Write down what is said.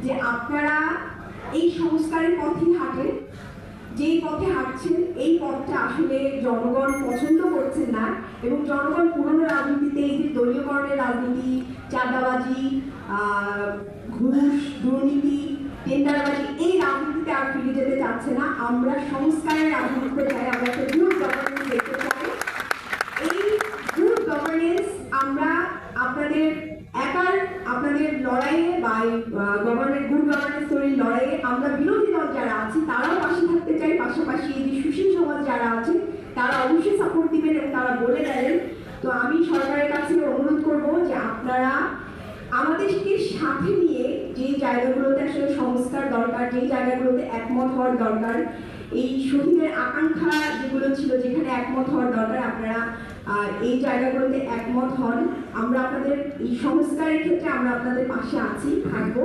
যে আপনারা এই সংস্কারের পথে হাঁটেন, যেই পথে হাঁটছেন এই পথটা আসলে জনগণ পছন্দ করছেন না, এবং জনগণ পুরনো রাজনীতিতে এই যে দলীয়করণের রাজনীতি, চাঁদাবাজি, ঘুষ, দুর্নীতি, টেন্ডারবাজি, এই রাজনীতিতে আর ফিরে যেতে চাচ্ছে না। আমরা সংস্কারের রাজনীতিতে চাই, আমরা একটা গুড গভর্নেন্স দেখতে চাই। এই গুড গভর্নেন্স আমরা আপনাদের লড়াইয়ে বা গভর্নমেন্ট গুড গভর্নেন্স তৈরির লড়াইয়ে আমরা বিরোধী দল যারা আছি তারাও পাশে থাকতে চাই, পাশাপাশি এই যে সুশীল সমাজ যারা আছে তারা অবশ্যই সাপোর্ট দিবেন এবং তারা বলে গেলেন। তো আমি সরকারের কাছে অনুরোধ করব যে আপনারা আমাদেরকে সাথে নিয়ে যে জায়গাগুলোতে আসলে সংস্কার দরকার, যে জায়গাগুলোতে একমত হওয়ার দরকার, এই শহীদের আকাঙ্ক্ষা যেগুলো ছিল যেখানে একমত হওয়ার দরকার, আপনারা এই জায়গাগুলোতে একমত হন। আমরা আপনাদের এই সংস্কারের ক্ষেত্রে আমরা আপনাদের পাশে আছি, থাকবো।